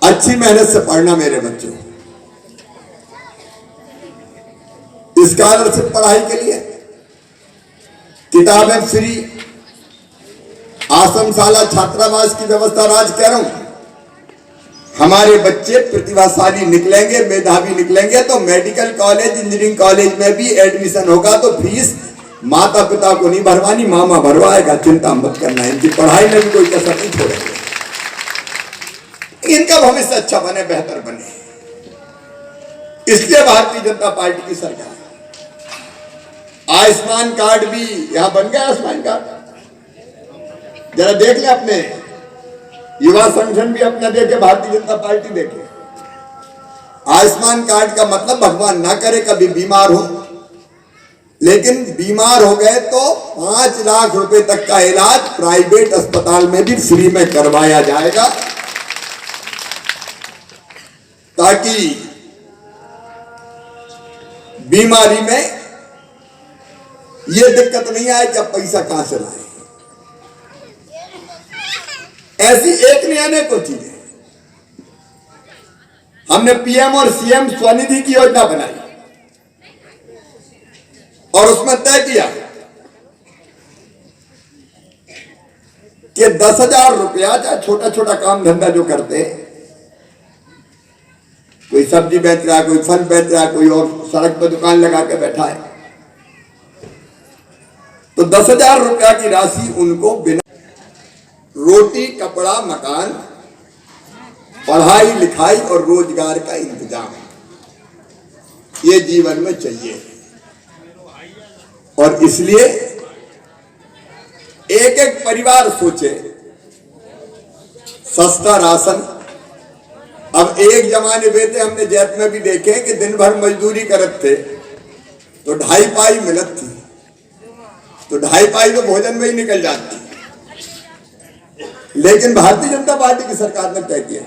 अच्छी मेहनत से पढ़ना मेरे बच्चों। स्कॉलरशिप पढ़ाई के लिए, किताबें फ्री, आश्रमशाला छात्रावास की व्यवस्था। और आज कह रहा हूं, हमारे बच्चे प्रतिभाशाली निकलेंगे, मेधावी निकलेंगे तो मेडिकल कॉलेज, इंजीनियरिंग कॉलेज में भी एडमिशन होगा तो फीस माता पिता को नहीं भरवानी, मामा भरवाएगा। चिंता मत करना, इनकी पढ़ाई में भी कोई कसर नहीं छोड़ेंगे। इनका भविष्य अच्छा बने, बेहतर बने, इसलिए भारतीय जनता पार्टी की सरकार। आयुष्मान कार्ड भी यहां बन गया। आयुष्मान कार्ड जरा देख ले, अपने युवा संगठन भी अपना देखे, भारतीय जनता पार्टी देखे। आयुष्मान कार्ड का मतलब भगवान ना करे कभी बीमार हो, लेकिन बीमार हो गए तो 5 लाख रुपए तक का इलाज प्राइवेट अस्पताल में भी फ्री में करवाया जाएगा, ताकि बीमारी में यह दिक्कत नहीं आए कि अब पैसा कहां से लाए। ऐसी एक नहीं अनेकों चीजें। हमने पीएम और सीएम स्वनिधि की योजना बनाई और उसमें तय किया कि 10,000 रुपया, चाहे छोटा छोटा काम धंधा जो करते हैं, कोई सब्जी बेच रहा है, कोई फल बेच रहा है, कोई और सड़क पर दुकान लगा के बैठा है, तो 10,000 रुपया की राशि उनको बिना रोटी, कपड़ा, मकान, पढ़ाई लिखाई और रोजगार का इंतजाम, ये जीवन में चाहिए। और इसलिए एक एक परिवार सोचे, सस्ता राशन। अब एक जमाने बेटे हमने जैत में भी देखे कि दिन भर मजदूरी करते थे तो 2.5 पाई मिलत थी, तो 2.5 पाई तो भोजन में ही निकल जाती। लेकिन भारतीय जनता पार्टी की सरकार ने तय किया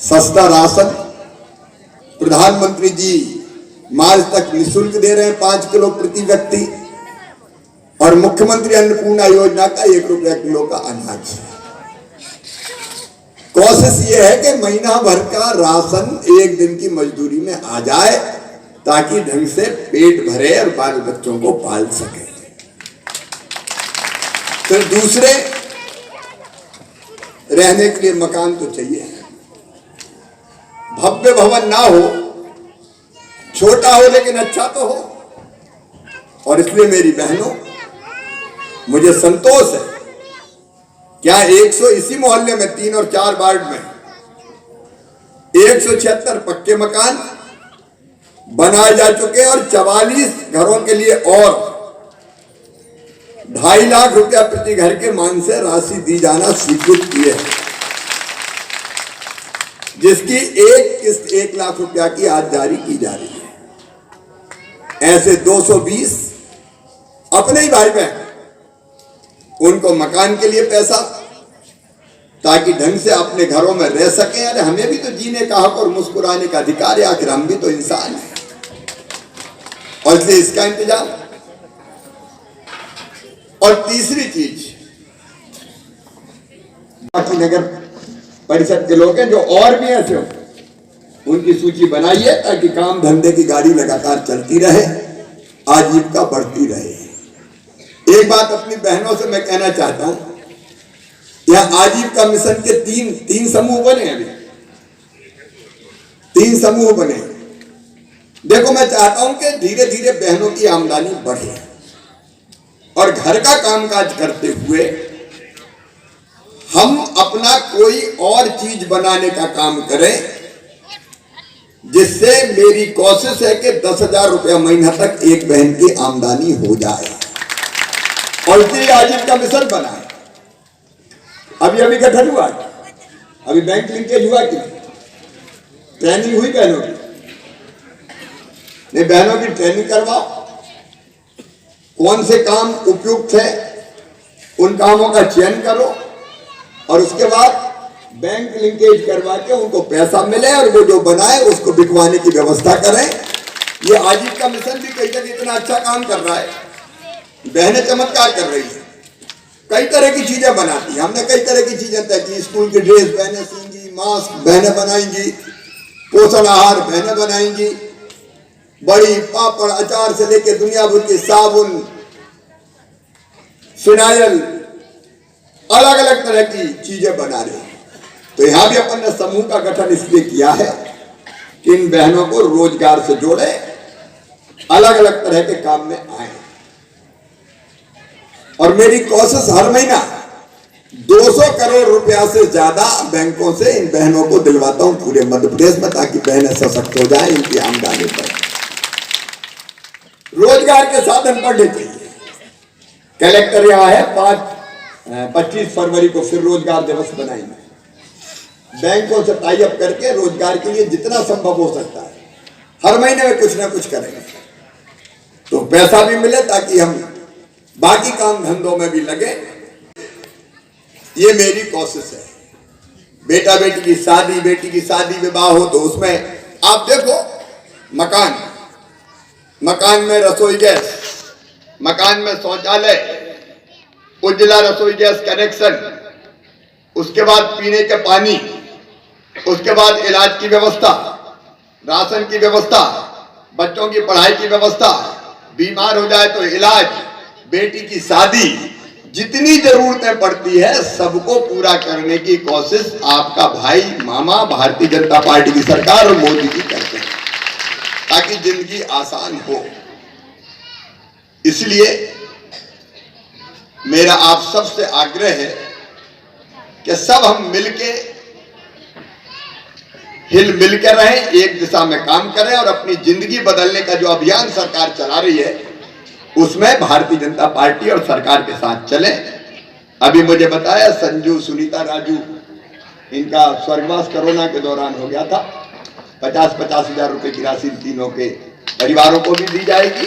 सस्ता राशन। प्रधानमंत्री जी मार्च तक निःशुल्क दे रहे हैं 5 किलो प्रति व्यक्ति, और मुख्यमंत्री अन्नपूर्णा योजना का 1 रुपया किलो का अनाज। कोशिश यह है कि महीना भर का राशन एक दिन की मजदूरी में आ जाए, ताकि ढंग से पेट भरे और बाल बच्चों को पाल सके। फिर दूसरे, रहने के लिए मकान तो चाहिए, भव्य भवन ना हो, छोटा हो लेकिन अच्छा तो हो। और इसलिए मेरी बहनों, मुझे संतोष है, क्या 100 इसी मोहल्ले में 3 और 4 वार्ड में 176 पक्के मकान बनाए जा चुके हैं, और 44 घरों के लिए और 2.5 लाख रुपया प्रति घर के मान से राशि दी जाना स्वीकृत की है, जिसकी एक किस्त 1 लाख रुपया की आज जारी की जा रही है। ऐसे 220 अपने ही भाई बहन, उनको मकान के लिए पैसा, ताकि ढंग से अपने घरों में रह सकें। अरे हमें भी तो जीने का हक और मुस्कुराने का अधिकार है, आखिर हम भी तो इंसान हैं। और इसलिए इसका इंतजाम। और तीसरी चीज, बाकी नगर परिषद के लोग हैं जो और भी ऐसे हो, उनकी सूची बनाइए, ताकि काम धंधे की गाड़ी लगातार चलती रहे, आजीविका बढ़ती रहे। एक बात अपनी बहनों से मैं कहना चाहता हूं, यहां आजीविका मिशन के तीन समूह बने। अभी 3 समूह बने। देखो, मैं चाहता हूं कि धीरे धीरे बहनों की आमदनी बढ़े और घर का कामकाज करते हुए हम अपना कोई और चीज बनाने का काम करें, जिससे मेरी कोशिश है कि 10,000 रुपया महीना तक एक बहन की आमदनी हो जाए। और इसलिए आजीविका मिशन बना है। अभी गठन हुआ, अभी बैंक लिंकेज हुआ कि ट्रेनिंग हुई बहनों की? नहीं, बहनों की ट्रेनिंग करवाओ, कौन से काम उपयुक्त है उन कामों का चयन करो, और उसके बाद बैंक लिंकेज करवा के उनको पैसा मिले, और वो जो बनाए उसको बिकवाने की व्यवस्था करें। ये आजीविका मिशन भी कई जगह इतना अच्छा काम कर रहा है, बहनें चमत्कार कर रही है, कई तरह की चीजें बनाती है। हमने कई तरह की चीजें तय की, स्कूल की ड्रेस बहनें सींगी, मास्क बहनें बनाएंगी, पोषण आहार बहनें बनाएंगी, बड़ी पापड़ अचार से लेकर दुनिया भर की साबुन, फिनाइल, अलग अलग तरह की चीजें बना रहे हैं। तो यहां भी अपन ने समूह का गठन इसलिए किया है कि इन बहनों को रोजगार से जोड़े, अलग अलग तरह के काम में आए। और मेरी कोशिश हर महीना 200 करोड़ रुपया से ज्यादा बैंकों से इन बहनों को दिलवाता हूं पूरे मध्य प्रदेश में, ताकि बहनें सशक्त हो जाए, इनकी आमदनी पर रोजगार के साधन बढ़ने चाहिए। कलेक्टर यहां है, 25 फरवरी को फिर रोजगार दिवस बनाएंगे। बैंकों से टाई अप करके रोजगार के लिए जितना संभव हो सकता है हर महीने में कुछ ना कुछ करेंगे, तो पैसा भी मिले ताकि हम बाकी काम धंधों में भी लगे। ये मेरी कोशिश है। बेटा बेटी की शादी, बेटी की शादी विवाह हो तो उसमें आप देखो, मकान में रसोई गैस, मकान में शौचालय, उज्ज्वला रसोई गैस कनेक्शन, उसके बाद पीने के पानी, उसके बाद इलाज की व्यवस्था, राशन की व्यवस्था, बच्चों की पढ़ाई की व्यवस्था, बीमार हो जाए तो इलाज, बेटी की शादी, जितनी जरूरतें पड़ती है सबको पूरा करने की कोशिश आपका भाई मामा भारतीय जनता पार्टी की सरकार और मोदी जी करते हैं, ताकि जिंदगी आसान हो। इसलिए मेरा आप सबसे आग्रह है कि सब हम मिलके हिल मिलकर रहें, एक दिशा में काम करें और अपनी जिंदगी बदलने का जो अभियान सरकार चला रही है उसमें भारतीय जनता पार्टी और सरकार के साथ चले। अभी मुझे बताया संजू, सुनीता, राजू, इनका स्वर्गवास कोरोना के दौरान हो गया था। 50-50 हजार रुपए की राशि तीनों के परिवारों को भी दी जाएगी।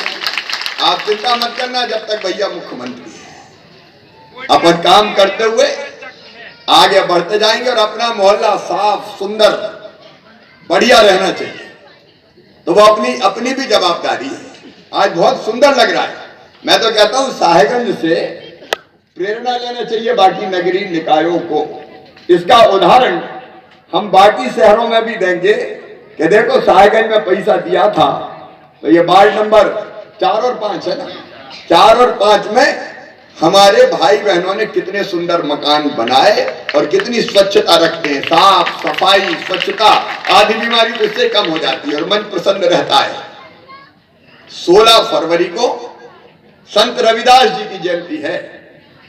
आप चिंता मत करना, जब तक भैया मुख्यमंत्री है अपन काम करते हुए आगे बढ़ते जाएंगे और अपना मोहल्ला साफ सुंदर बढ़िया रहना चाहिए। तो वो अपनी भी जवाबदारी है। आज बहुत सुंदर लग रहा है। मैं तो कहता हूं साहेबगंज से प्रेरणा लेना चाहिए बाकी नगरीय निकायों को। इसका उदाहरण हम बाकी शहरों में भी देंगे कि देखो साहेबगंज में पैसा दिया था, तो ये वार्ड नंबर 4 और 5 है ना, 4 और 5 में हमारे भाई बहनों ने कितने सुंदर मकान बनाए और कितनी स्वच्छता रखते हैं। साफ सफाई, स्वच्छता, आधी बीमारी तो इससे कम हो जाती है और मन प्रसन्न रहता है। 16 फरवरी को संत रविदास जी की जयंती है,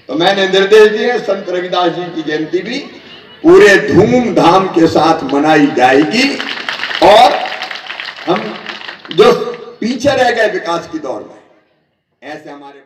तो मैंने निर्देश दिए संत रविदास जी की जयंती भी पूरे धूमधाम के साथ मनाई जाएगी। और हम जो पीछे रह गए विकास की दौड़ में, ऐसे हमारे